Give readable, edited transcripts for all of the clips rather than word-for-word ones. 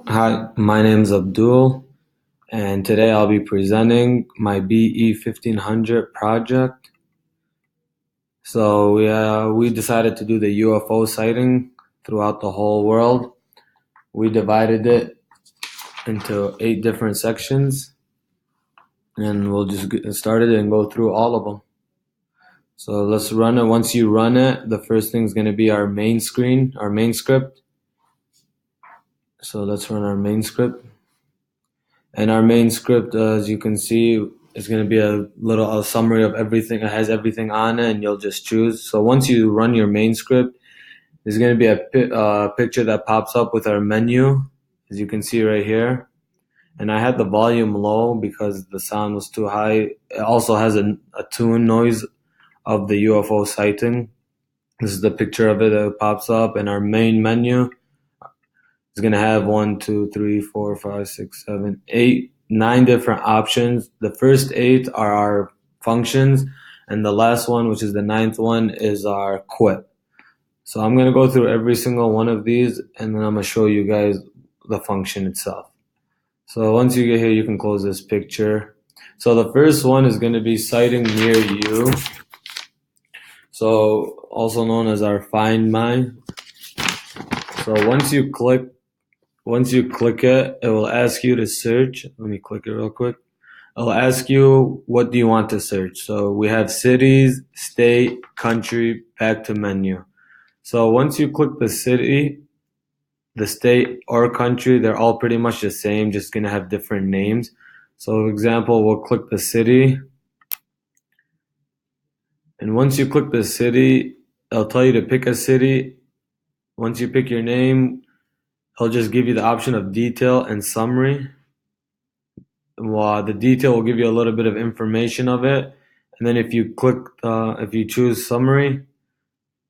Hi, my name is Abdul, and today I'll be presenting my BE1500 project. We decided to do the UFO sighting throughout the whole world. We divided it into 8 different sections, and we'll just get started and go through all of them. So let's run it. Once you run it, the first thing is going to be our main screen, our main script. So let's run our main script. And our main script, as you can see, is going to be a summary of everything. It has everything on it, and you'll just choose. So once you run your main script, there's going to be a picture that pops up with our menu, as you can see right here. And I had the volume low because the sound was too high. It also has a tune noise of the UFO sighting. This is the picture of it that pops up, and our main menu is going to have 1, 2, 3, 4, 5, 6, 7, 8, 9 different options. The first 8 are our functions, and the last one, which is the 9th one, is our quit. So I'm going to go through every single one of these, and then I'm going to show you guys the function itself. So once you get here, you can close this picture. So the first one is going to be sighting near you. So also known as our Find My. So once you click it, it will ask you to search. Let me click it real quick. It'll ask you, what do you want to search? So we have cities, state, country, back to menu. So once you click the city, the state, or country, they're all pretty much the same, just gonna have different names. So for example, we'll click the city. And once you click the city, it'll tell you to pick a city. Once you pick your name, it'll just give you the option of detail and summary. Well, the detail will give you a little bit of information of it, and then if you choose summary,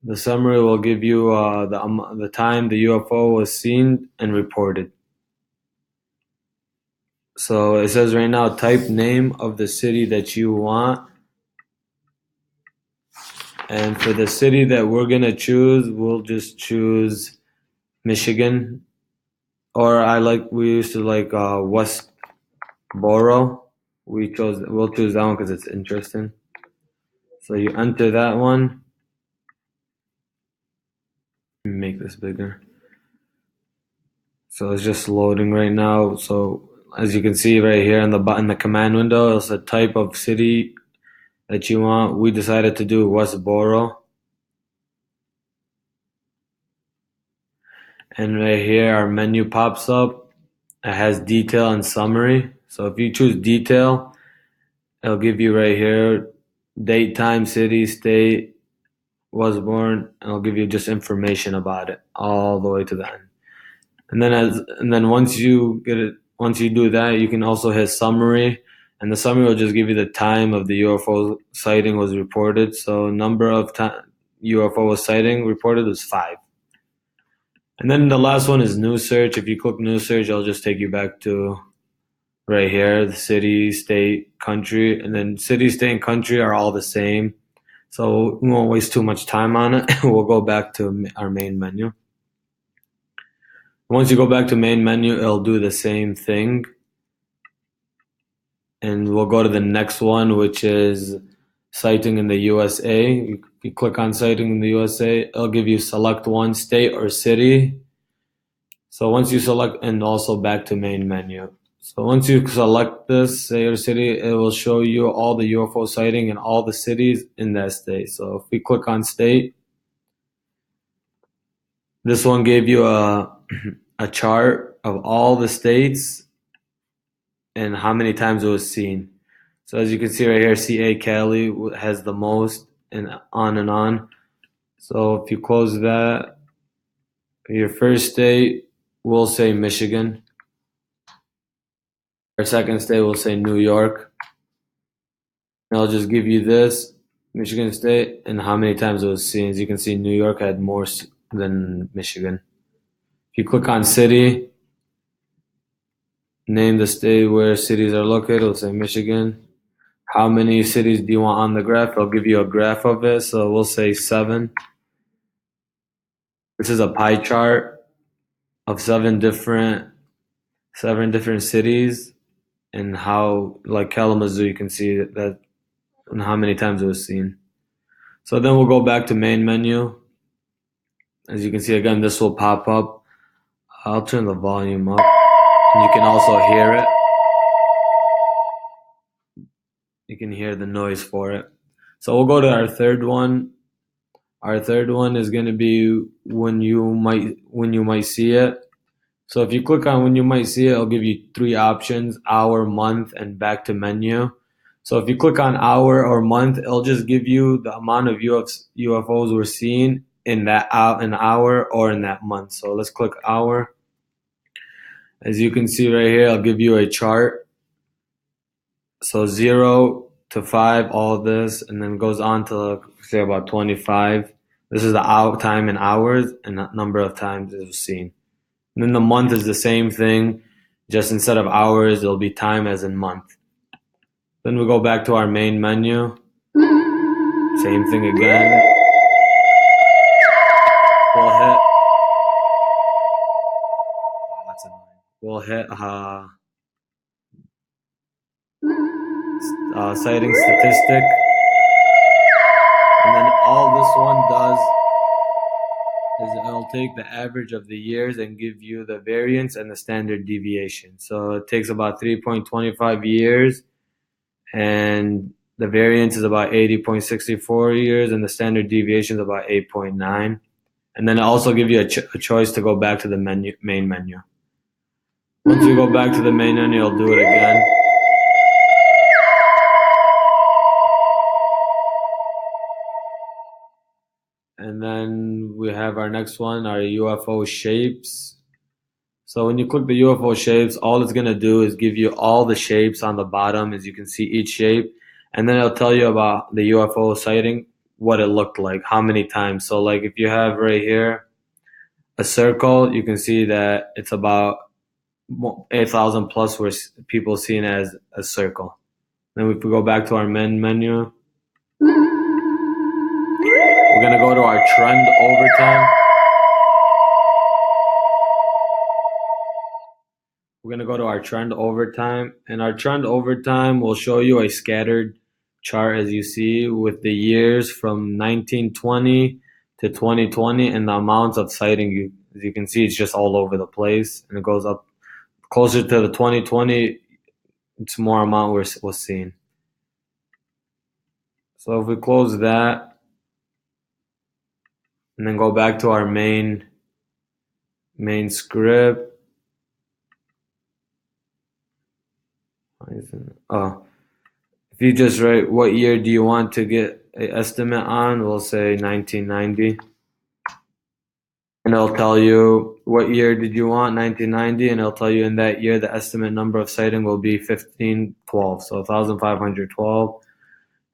the summary will give you the time the UFO was seen and reported. So it says right now, type name of the city that you want, and for the city that we're gonna choose, we'll just choose Michigan, or we used to like Westboro. We'll choose that one because it's interesting. So you enter that one. Make this bigger. So it's just loading right now. So as you can see right here in the command window, it's a type of city that you want. We decided to do Westboro. And right here our menu pops up. It has detail and summary. So if you choose detail, it'll give you right here date, time, city, state, was born, and it'll give you just information about it all the way to the end. And then once you do that, you can also hit summary, and the summary will just give you the time of the UFO sighting was reported. So number of UFO sighting reported was 5. And then the last one is new search. If you click new search, it'll just take you back to right here, the city, state, country, and then city, state, and country are all the same. So we won't waste too much time on it. We'll go back to our main menu. Once you go back to main menu, it'll do the same thing. And we'll go to the next one, which is sighting in the USA. If you click on sighting in the USA, it'll give you select one state or city. So once you select, and also back to main menu. So once you select this state or city, it will show you all the UFO sighting in all the cities in that state. So if we click on state, this one gave you a chart of all the states and how many times it was seen. So as you can see right here, CA Cali has the most, and on and on. So if you close that, your first state will say Michigan. Our second state will say New York. And I'll just give you this, Michigan State, and how many times it was seen. As you can see, New York had more than Michigan. If you click on city, name the state where cities are located, it'll say Michigan. How many cities do you want on the graph? I'll give you a graph of it. So we'll say 7. This is a pie chart of 7 different 7 different cities, and how, like Kalamazoo, you can see that and how many times it was seen. So then we'll go back to main menu. As you can see, again, this will pop up. I'll turn the volume up. And you can also hear it. You can hear the noise for it. So we'll go to our third one. Our third one is going to be when you might see it. So if you click on when you might see it, it'll give you 3 options: hour, month, and back to menu. So if you click on hour or month, it'll just give you the amount of UFOs we're seeing in that an hour or in that month. So let's click hour. As you can see right here, I'll give you a chart. So 0 to 5, all this, and then it goes on to say about 25. This is the out time in hours and the number of times it was seen. And then the month is the same thing, just instead of hours, it'll be time as in month. Then we go back to our main menu. Same thing again. We'll hit. Oh, that's annoying. We'll hit sighting statistic. And then all this one does is it'll take the average of the years and give you the variance and the standard deviation. So it takes about 3.25 years, and the variance is about 80.64 years, and the standard deviation is about 8.9. And then it also gives you a choice to go back to the main menu. Once you go back to the main menu, you'll do it again. And then we have our next one, our UFO shapes. So when you click the UFO shapes, all it's going to do is give you all the shapes on the bottom, as you can see each shape. And then it'll tell you about the UFO sighting, what it looked like, how many times. So like if you have right here a circle, you can see that it's about 8,000 plus were people seen as a circle. Then if we go back to our main menu, we're going to go to our trend over time. We're going to go to our trend over time, and our trend over time will show you a scattered chart, as you see, with the years from 1920 to 2020 and the amounts of sighting. As you can see, it's just all over the place, and it goes up closer to the 2020. It's more amount we're seeing. So if we close that and then go back to our main script. Oh, if you just write what year do you want to get an estimate on, we'll say 1990. And it'll tell you what year did you want, 1990, and it'll tell you in that year the estimate number of sighting will be 1512, so 1512.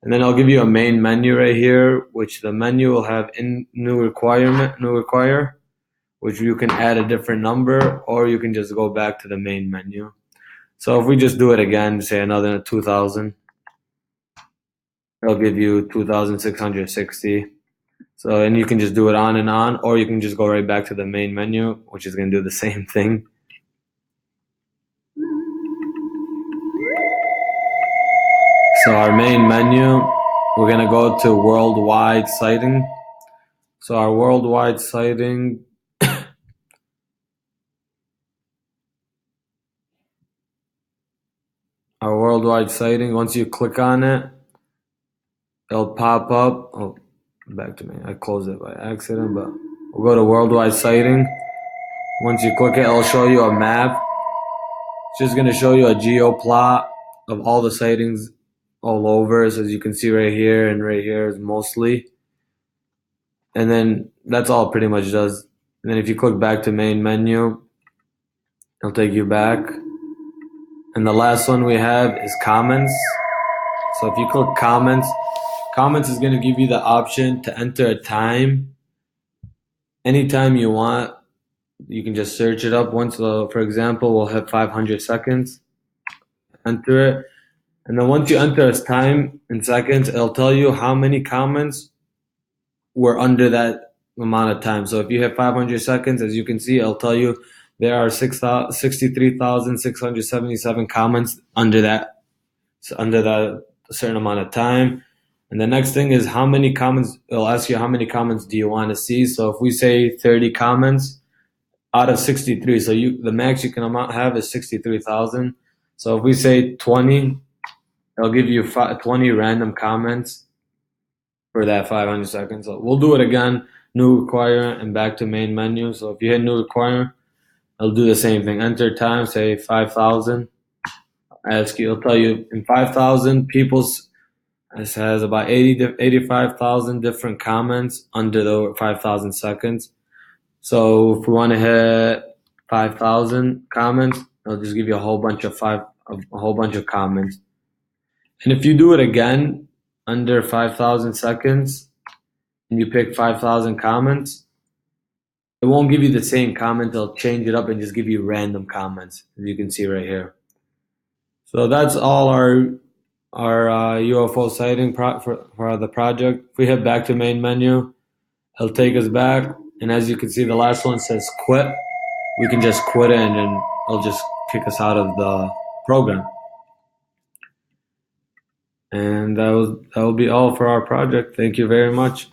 And then I'll give you a main menu right here, which the menu will have in new require, which you can add a different number, or you can just go back to the main menu. So if we just do it again, say another 2000, it'll give you 2660. So, and you can just do it on, or you can just go right back to the main menu, which is going to do the same thing. So our main menu, we're going to go to worldwide sighting. So our worldwide sighting, once you click on it, it'll pop up. Oh, back to me. I closed it by accident, but we'll go to worldwide sighting. Once you click it, it'll show you a map. It's just going to show you a geo plot of all the sightings all over. So as you can see right here and right here is mostly. And then that's all it pretty much does. And then if you click back to main menu, it'll take you back. And the last one we have is comments. So if you click comments is going to give you the option to enter a time anytime you want. You can just search it up once. For example, we'll hit 500 seconds. Enter it. And then once you enter its time in seconds, it'll tell you how many comments were under that amount of time. So if you hit 500 seconds, as you can see, it'll tell you there are 63,677 comments under that certain amount of time. And the next thing is how many comments. It'll ask you how many comments do you want to see. So if we say 30 comments out of 63, so the max you can have is 63,000. So if we say 20, it'll give you 20 random comments for that 500 seconds. So we'll do it again. New requirement and back to main menu. So if you hit new requirement, it'll do the same thing. Enter time, say 5,000. It'll tell you in 5,000 people's. This has about 85,000 different comments under the 5,000 seconds. So if we want to hit 5,000 comments, it'll just give you a whole bunch of comments. And if you do it again under 5,000 seconds and you pick 5,000 comments, it won't give you the same comment. It'll change it up and just give you random comments, as you can see right here. So that's all our UFO sighting for the project. If we head back to main menu, it'll take us back. And as you can see, the last one says quit. We can just quit it and then it'll just kick us out of the program. And that will be all for our project. Thank you very much.